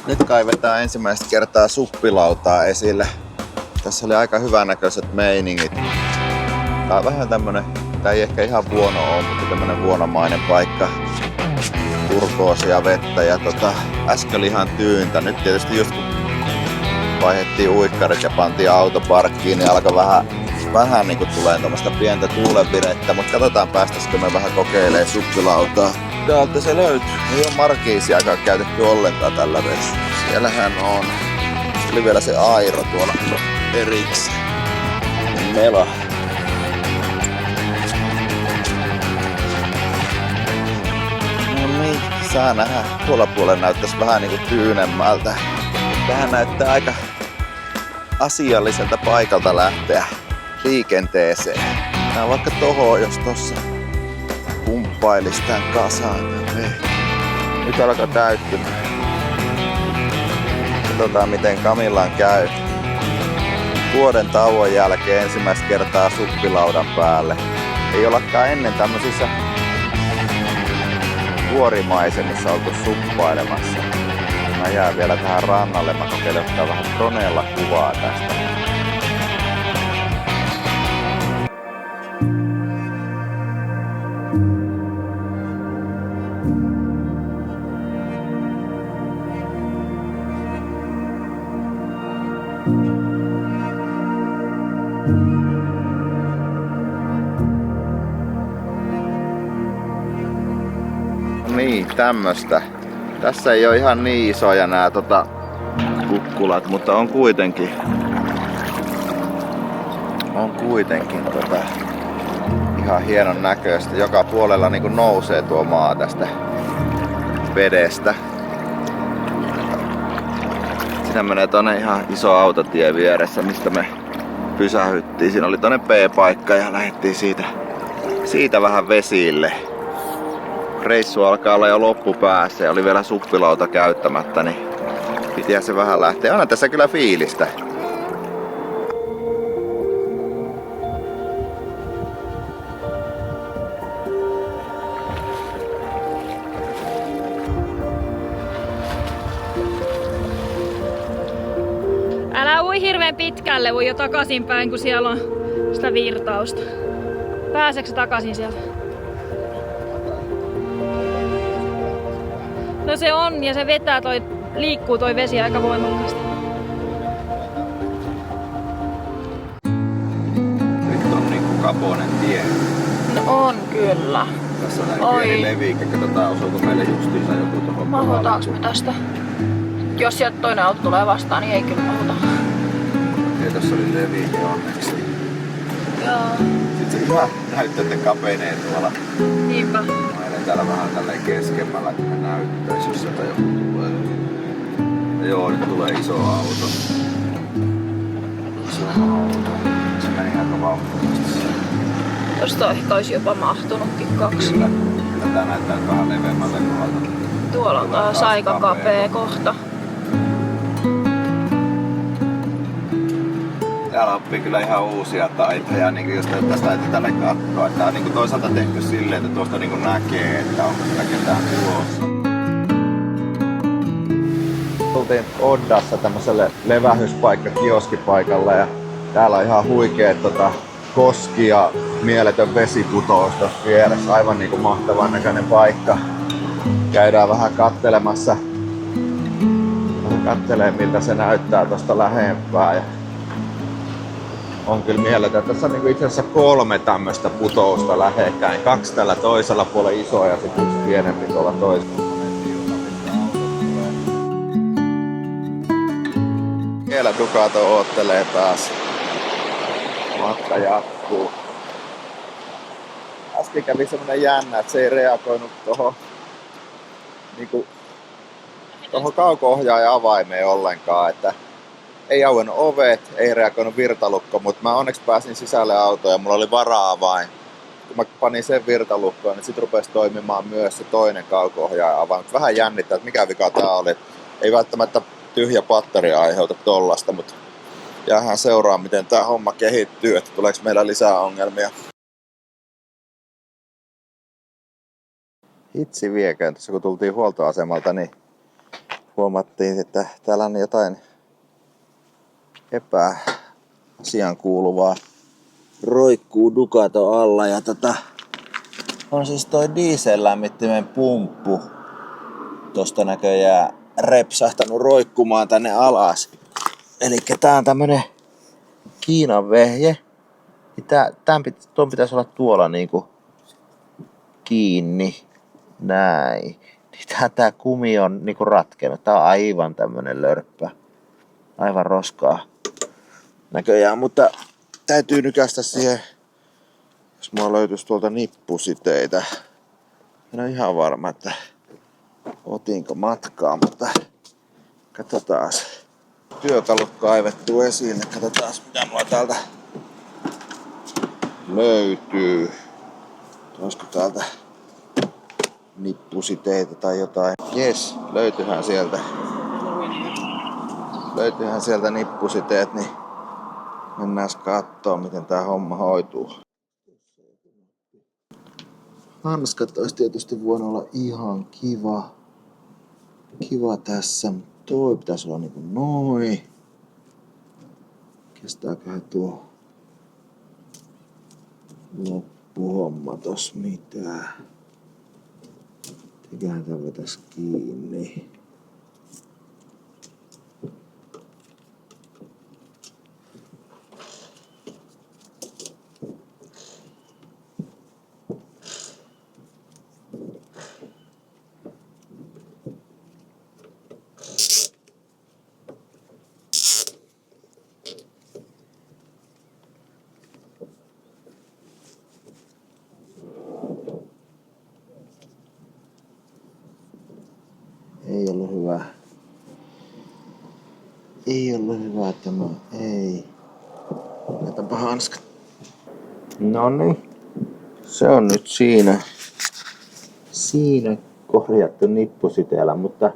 Nyt kaivetaan ensimmäistä kertaa suppilautaa esille. Tässä oli aika hyvänäköiset meiningit. Tää on vähän tämmönen, tää ei ehkä ihan vuono oo, mutta tämmönen vuonomainen paikka. Turkoosia vettä ja äsken oli ihan tyyntä. Nyt tietysti just kun vaihdettiin uikkarit ja pantiin auto parkkiin, niin alkoi vähän niinku tulee tommoista pientä tuulenvirettä, mutta katsotaan päästäisikö me vähän kokeilemaan suppilautaa. Täältä se löytyy. Ei oo markiisiakaan käytetty ollenkaan tällä reissulla. Siellähän on. Oli vielä se airo tuolla erikseen. Mela. No niin, saa nähdä. Tuolla puolella näyttäisi vähän niinku tyynemmältä. Tähän näyttää aika asialliselta paikalta lähteä liikenteeseen. Tää vaikka tohon, jos tossa pumppailisi tän kasaan. Nyt alkaa täyttymään. Katsotaan miten Camillan käy. Vuoden tauon jälkeen ensimmäistä kertaa suppilaudan päälle. Ei ollakaan ennen tämmöisissä vuorimaisemissa oltu suppailemassa. Mä jään vielä tähän rannalle. Mä kokeilen ottaa vähän droneella kuvaa tästä. Niin, tämmöstä. Tässä ei ole ihan niin isoja nää kukkulat, mutta on kuitenkin ihan hienon näköistä. Joka puolella niinku nousee tuo maa tästä vedestä. Siinä menee tonne ihan iso autotie vieressä, mistä me pysähyttiin. Siinä oli tonne P-paikka ja lähdettiin siitä vähän vesille. Reissu alkaa olla jo loppupäässä ja oli vielä suppilauta käyttämättä, niin pitihän se vähän lähteä. Onhan tässä kyllä fiilistä. Älä ui hirveän pitkälle, ui jo takaisinpäin, kun siellä on sitä virtausta. Pääseekö takaisin sieltä? No se on, ja se vetää liikkuu toi vesi aika voimakkaasti. Nyt on niinku kapoinen tie. No on kyllä. Tässä on näin pieni leviikkä. Katsotaan osuuko meille justiinsa joku tuohon. Mahutaanko me tästä? Jos sieltä toinen auto tulee vastaan, niin ei kyllä mahuta. Okei, tässä oli leviikki onneksi. Joo. Sitten se ihan näyttää, että kapenee tuolla. Niinpä. Täällä vähän tälleen keskemmällä, että me näyttäisi, jos sieltä joku tulee. Ja joo, nyt tulee iso auto. Se meni aika vauhdikkaasti. Tosta ehkä olisi jopa mahtunutkin kaksi. Kyllä tää näyttää vähän leveämmältä kohdalta. Tuolla on taas aika kapea kohta. Täällä oppii kyllä ihan uusia taitoja, niin jos tästä täytyy tälle katsoa. Tää on niin toisaalta tehty silleen, että tuosta niin näkee, että onko siellä ketään tulossa. Tultiin Oddassa tämmöiselle levähyspaikka-kioskipaikalle ja täällä on ihan huikeet koski ja mieletön vesiputous tuossa vieressä. Aivan niin kuin mahtavan näköinen paikka. Käydään vähän kattelemassa. Kattelee miltä se näyttää tuosta lähempää. Ja on kyllä mieletön. Tässä on itse asiassa 3 tämmöistä putousta lähekkäin. 2 tällä toisella puolella isoa ja sitten 1 pienempi tuolla toisella. Vielä Ducato oottelee taas. Matka jatkuu. Äsken kävi semmonen jännä, että se ei reagoinut tohon kauko-ohjaajan avaimeen ollenkaan. Että ei auennut ovet, ei reagoinut virtalukko, mutta mä onneksi pääsin sisälle autoon ja mulla oli vara-avain. Kun mä panin sen virtalukkoon, niin sit rupesi toimimaan myös se toinen kauko-ohjaajan avain. Vähän jännittää, että mikä vika tää oli. Ei välttämättä tyhjä patteria aiheuta tollasta, mutta jäähän seuraa miten tää homma kehittyy, että tuleeko meillä lisää ongelmia. Hitsi vieköön, tässä kun tultiin huoltoasemalta, niin huomattiin, että täällä on jotain epäasiaan kuuluvaa roikkuu Ducato alla ja on siis toi diesellämmittimen pumppu tosta näköjään repsahtanut roikkumaan tänne alas. Elikkä tää on tämmönen Kiinan vehje. Tuon pitäisi olla tuolla niinku kiinni. Näin. Tää kumi on niinku ratkennut. Tää on aivan tämmönen lörppä. Aivan roskaa näköjään, mutta täytyy nykästä siihen, jos mulla löytyisi tuolta nippusiteitä. En ole ihan varma, että otinko matkaa, mutta katsotaan. Työkalut kaivettu esiin. Katsotaan, mitä mulla täältä löytyy. Olisiko täältä nippusiteitä tai jotain. Jes, löytyyhän sieltä nippusiteet, niin mennään kattoo, miten tää homma hoituu. Hanskat olisi tietysti voinut olla ihan kiva tässä, mutta toi pitäisi olla niinku noin. Kestääköhän tuo loppuhomma tos mitään. Teköhän tää vetäis kiinni. Ei ollut hyvä tämä, ei. Laitapa hanskat. Noniin. Se on nyt siinä korjattu nippusiteellä, mutta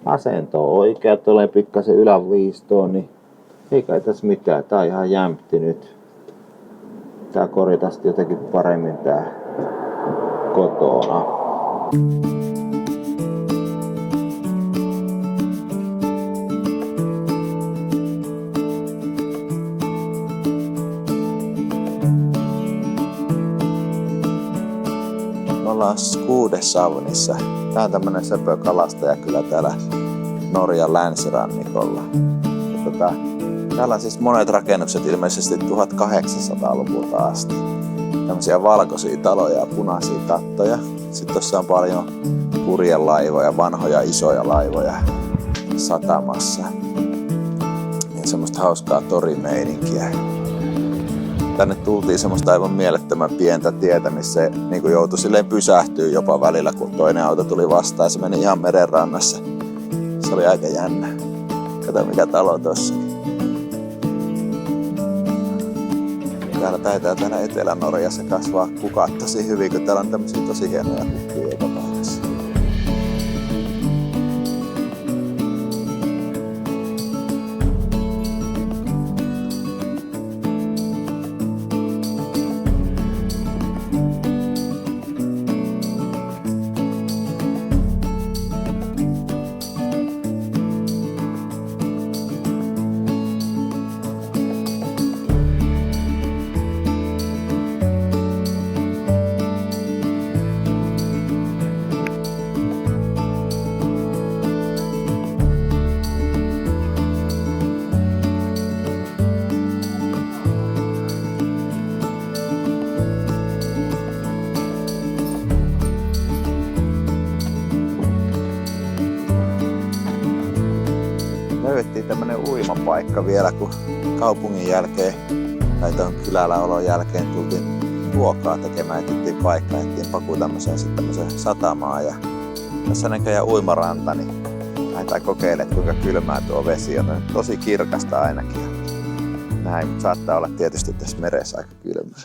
asento on oikea, tulee pikkasen yläviistoon, niin ei kai tässä mitään. Tää on ihan jämpti nyt. Tää korjataan sitten jotenkin paremmin tää kotona. Ollaan Skudesavnissa. Tää on tämmönen söpö kalastaja kyllä täällä Norjan länsirannikolla. Täällä on siis monet rakennukset ilmeisesti 1800-luvulta asti. Tämmösiä valkoisia taloja ja punaisia kattoja. Sitten tossa on paljon purjelaivoja, vanhoja isoja laivoja satamassa. Ja semmoista hauskaa torimeininkiä. Tänne tultiin semmoista aivan mielettömän pientä tietä, missä se niin joutui silleen pysähtyä jopa välillä, kun toinen auto tuli vastaan. Se meni ihan meren rannassa. Se oli aika jännä. Kato mikä talo tossakin. Täällä Etelä-Norjassa kasvaa kukat tosi hyvin, kun täällä on tämmösiä tosi hienoja kukkia joka paikassa. Löydettiin tämmönen uimapaikka vielä, kun kaupungin jälkeen tai tuon kylällä olon jälkeen tultiin ruokaa tekemään, etsittiin paikkaa, ettiin paku tämmöiseen satamaan ja tässä näköjään uimaranta, niin lähdetään kokeilemaan, kuinka kylmää tuo vesi on. Tosi kirkasta ainakin. Näin, mutta saattaa olla tietysti tässä meressä aika kylmää.